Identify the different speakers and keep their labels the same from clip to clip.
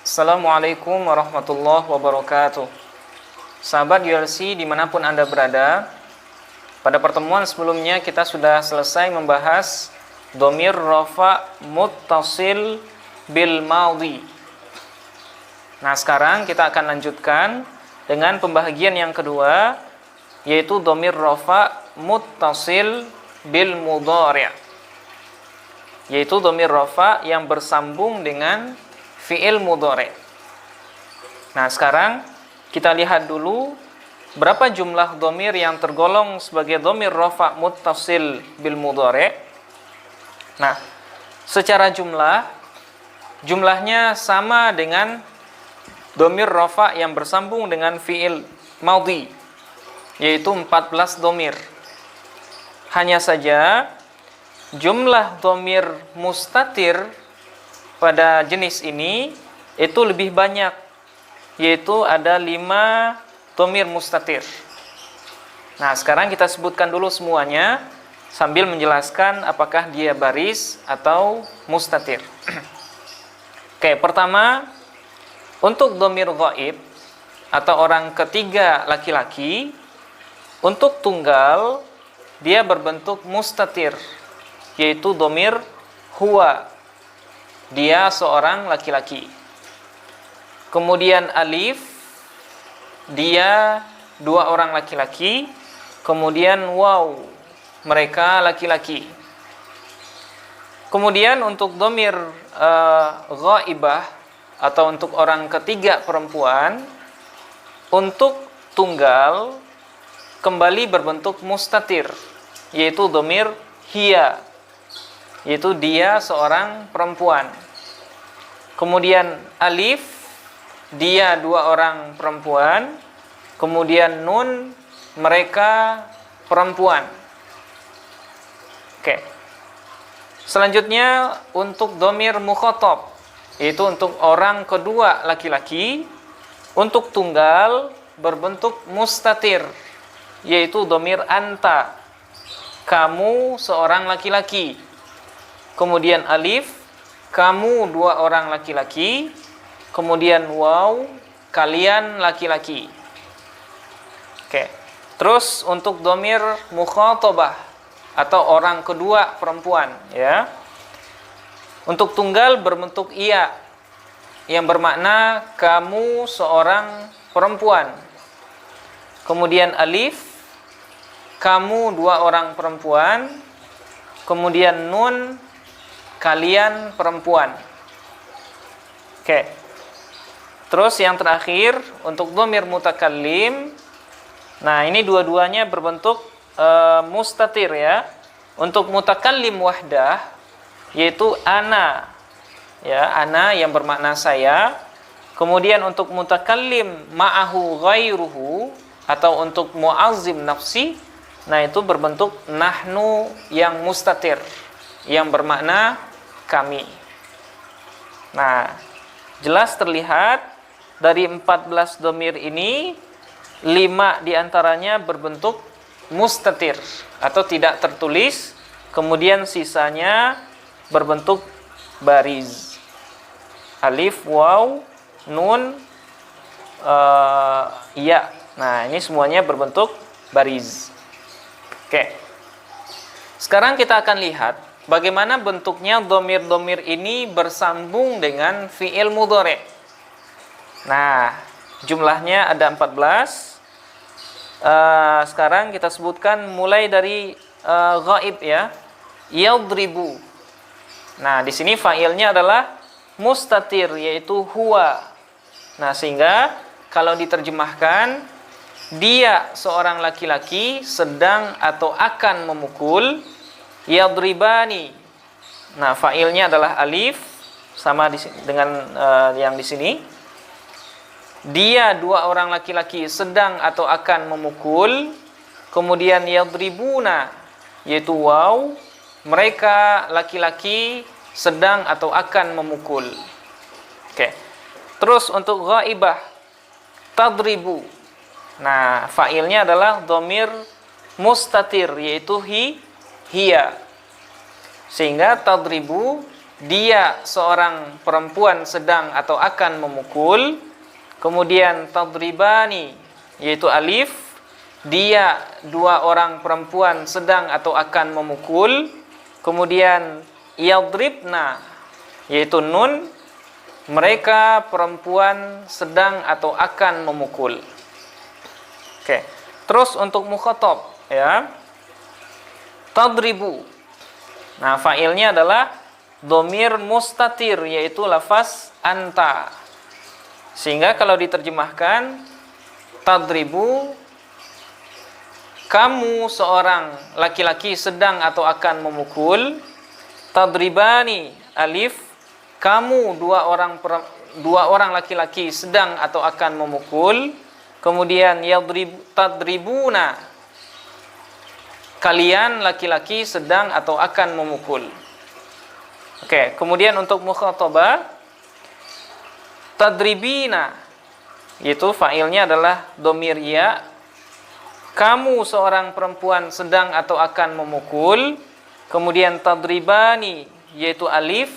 Speaker 1: Assalamualaikum warahmatullahi wabarakatuh. Sahabat ULC dimanapun Anda berada, pada pertemuan sebelumnya kita sudah selesai membahas dhamir rafa muttasil bil madhi. Nah, sekarang kita akan lanjutkan dengan pembahagian yang kedua, yaitu dhamir rafa muttasil bil mudhari', yaitu dhamir rafa yang bersambung dengan fi'il mudhari'. Nah, sekarang kita lihat dulu berapa jumlah dhamir yang tergolong sebagai dhamir rafa muttasil bil mudhari'. Nah, secara jumlahnya sama dengan dhamir rafa yang bersambung dengan fi'il madhi, yaitu 14 dhamir. Hanya saja jumlah dhamir mustatir pada jenis ini itu lebih banyak, yaitu ada 5 dhamir mustatir. Nah, sekarang kita sebutkan dulu semuanya sambil menjelaskan apakah dia baris atau mustatir. Oke, pertama, untuk dhamir ghaib atau orang ketiga laki-laki, untuk tunggal dia berbentuk mustatir, yaitu dhamir huwa, dia seorang laki-laki. Kemudian alif, dia 2 orang laki-laki. Kemudian waw, mereka laki-laki. Kemudian untuk dhamir ghaibah atau untuk orang ketiga perempuan, untuk tunggal kembali berbentuk mustatir, yaitu dhamir hiya, yaitu dia seorang perempuan. Kemudian alif, dia 2 orang perempuan. Kemudian nun, mereka perempuan. Oke. Selanjutnya untuk dhamir mukhathab, yaitu untuk orang kedua laki-laki, untuk tunggal berbentuk mustatir, yaitu dhamir anta, kamu seorang laki-laki. Kemudian alif, kamu 2 orang laki-laki. Kemudian waw, kalian laki-laki. Oke. Terus untuk dhamir mukhatabah atau orang kedua perempuan, ya. Untuk tunggal berbentuk iya, yang bermakna kamu seorang perempuan. Kemudian alif, kamu 2 orang perempuan. Kemudian nun, kalian perempuan. Oke. Terus yang terakhir untuk dhamir mutakallim. Nah, ini dua-duanya berbentuk mustatir, ya. Untuk mutakallim wahdah, yaitu ana, ya, ana yang bermakna saya. Kemudian untuk mutakallim ma'ahu ghairuhu atau untuk mu'azzim nafsi, nah itu berbentuk nahnu yang mustatir, yang bermakna kami. Nah, jelas terlihat dari 14 dhamir ini, 5 diantaranya berbentuk mustatir atau tidak tertulis. Kemudian sisanya berbentuk bariz. Alif, waw, nun, ya. Nah, ini semuanya berbentuk bariz. Oke. Sekarang kita akan lihat bagaimana bentuknya dhamir-dhamir ini bersambung dengan fi'il mudhari'. Nah, jumlahnya ada 14. Sekarang kita sebutkan mulai dari ghaib, ya. Yadribu. Nah, di sini fa'ilnya adalah mustatir, yaitu huwa. Nah, sehingga kalau diterjemahkan, dia seorang laki-laki sedang atau akan memukul. Yadribani. Nah, fa'ilnya adalah alif, sama dengan yang di sini. Dia 2 orang laki-laki sedang atau akan memukul. Kemudian yadribuna, yaitu waw, mereka laki-laki sedang atau akan memukul. Oke. Terus untuk ghaibah, tadribu. Nah, fa'ilnya adalah dhamir mustatir, yaitu hiya. Sehingga tadribu dia seorang perempuan sedang atau akan memukul. Kemudian tadribani, yaitu alif, dia dua orang perempuan sedang atau akan memukul. Kemudian yadribna, yaitu nun, mereka perempuan sedang atau akan memukul. Oke. Terus untuk mukhatab, ya. Tadribu. Nah, fa'ilnya adalah dhamir mustatir, yaitu lafaz anta. Sehingga kalau diterjemahkan, tadribu, kamu seorang laki-laki sedang atau akan memukul. Tadribani, alif, kamu dua orang laki-laki sedang atau akan memukul. Kemudian tadribuna, kalian laki-laki sedang atau akan memukul. Oke, kemudian untuk mukhatabah, tadribina, yaitu fa'ilnya adalah dhamir ya. Kamu seorang perempuan sedang atau akan memukul. Kemudian tadribani, yaitu alif,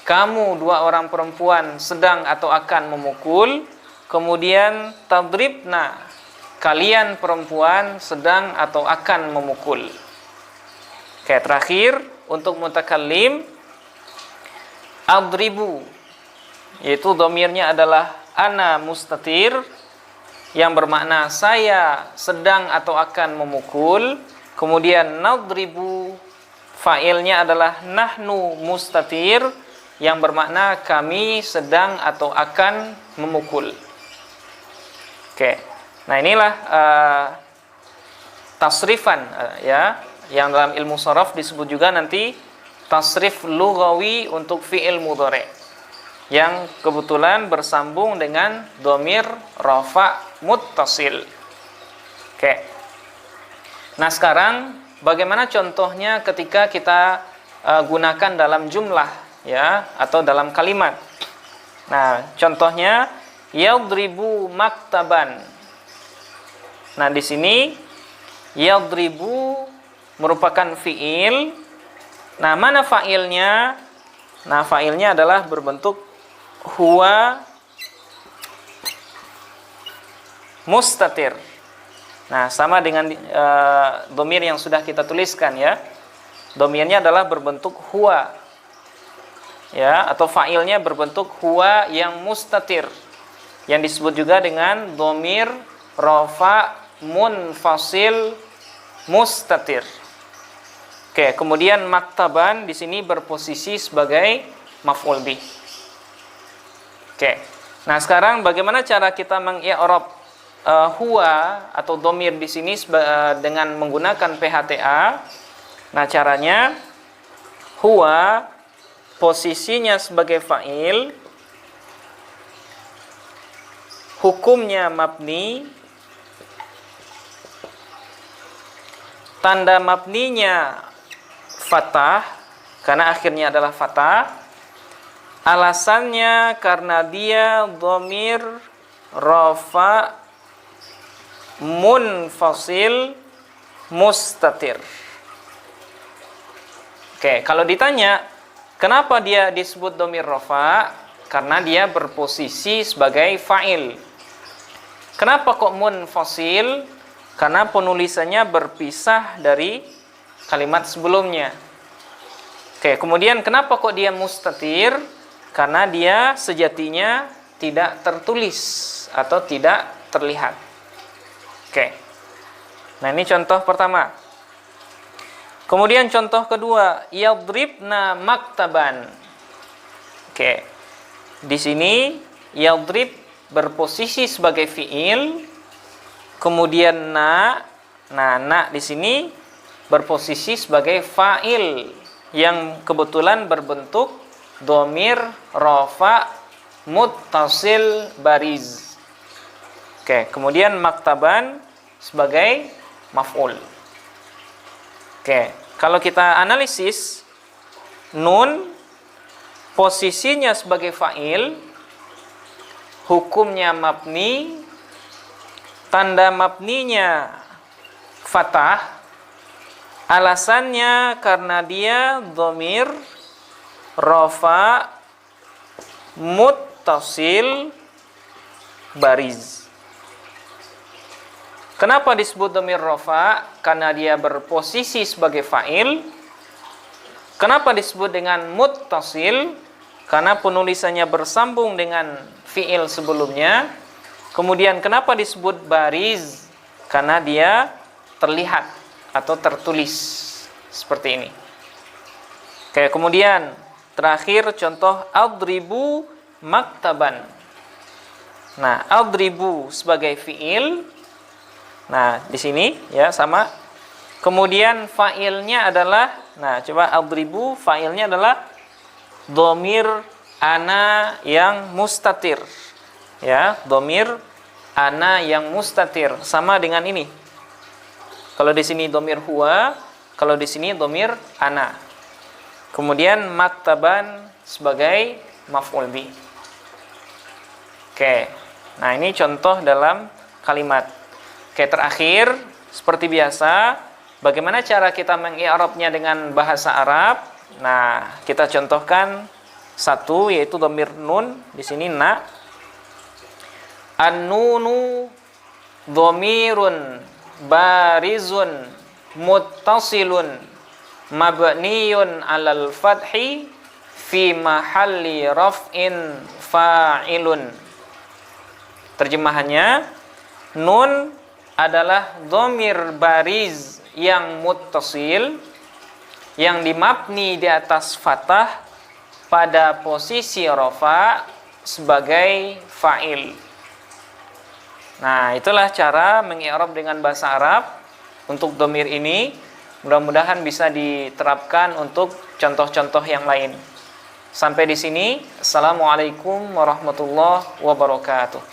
Speaker 1: kamu dua orang perempuan sedang atau akan memukul. Kemudian tadribna, kalian perempuan sedang atau akan memukul. Oke, terakhir untuk mutakallim, adribu, yaitu dhamirnya adalah ana mustatir, yang bermakna saya sedang atau akan memukul. Kemudian nadribu, fa'ilnya adalah nahnu mustatir, yang bermakna kami sedang atau akan memukul. Oke. Nah, inilah tasrifan, ya, yang dalam ilmu sharaf disebut juga nanti tasrif lughawi untuk fi'il mudhari', yang kebetulan bersambung dengan dhamir rafa' muttasil. Oke. Nah, sekarang bagaimana contohnya ketika kita gunakan dalam jumlah, ya, atau dalam kalimat. Nah, contohnya yadribu maktaban. Nah, di sini yadribu merupakan fi'il. Nah, mana fa'ilnya? Nah, fa'ilnya adalah berbentuk huwa mustatir. Nah, sama dengan dhamir yang sudah kita tuliskan, ya. Dhamirnya adalah berbentuk huwa, ya, atau fa'ilnya berbentuk huwa yang mustatir, yang disebut juga dengan dhamir rafa' munfasil mustatir. Oke, kemudian maktaban di sini berposisi sebagai maf'ul bih. Oke. Nah, sekarang bagaimana cara kita mengi'rab huwa atau dhamir di sini dengan menggunakan PHTA? Nah, caranya huwa posisinya sebagai fa'il, hukumnya mabni, tanda mabninya fathah karena akhirnya adalah fathah, alasannya karena dia dhamir rafa' munfasil mustatir. Oke, kalau ditanya kenapa dia disebut dhamir rafa'? Karena dia berposisi sebagai fa'il. Kenapa kok munfasil? Karena penulisannya berpisah dari kalimat sebelumnya. Oke, kemudian kenapa kok dia mustatir? Karena dia sejatinya tidak tertulis atau tidak terlihat. Oke. Nah, ini contoh pertama. Kemudian contoh kedua, yadribna maktaban. Oke. Di sini yadrib berposisi sebagai fiil. Kemudian na di sini berposisi sebagai fa'il yang kebetulan berbentuk dhamir rafa' muttasil bariz. Oke, kemudian maktaban sebagai maf'ul. Oke, kalau kita analisis, nun posisinya sebagai fa'il, hukumnya mabni, tanda mabninya fathah, alasannya karena dia dhamir rafa muttasil bariz. Kenapa disebut dhamir rafa? Karena dia berposisi sebagai fa'il. Kenapa disebut dengan muttasil? Karena penulisannya bersambung dengan fi'il sebelumnya. Kemudian kenapa disebut bariz? Karena dia terlihat atau tertulis seperti ini. Oke, kemudian terakhir contoh adribu maktaban. Nah, adribu sebagai fi'il. Nah, di sini ya sama. Kemudian fa'ilnya adalah, nah coba adribu fa'ilnya adalah dhamir ana yang mustatir. Ya, dhamir ana yang mustatir sama dengan ini. Kalau di sini dhamir huwa, kalau di sini dhamir ana. Kemudian maktaban sebagai maf'ul bi. Oke. Nah, ini contoh dalam kalimat. Oke, terakhir seperti biasa, bagaimana cara kita mengi'rabnya dengan bahasa Arab? Nah, kita contohkan satu, yaitu dhamir nun, di sini na. An-nunu dhamirun barizun muttasilun mabniyun 'alal fathi fi mahalli raf'in fa'ilun. Terjemahannya, nun adalah dhamir bariz yang muttasil yang dimabni di atas fathah pada posisi rafa sebagai fa'il. Nah, itulah cara mengi'rab dengan bahasa Arab untuk dhamir ini. Mudah-mudahan bisa diterapkan untuk contoh-contoh yang lain. Sampai di sini. Assalamualaikum warahmatullahi wabarakatuh.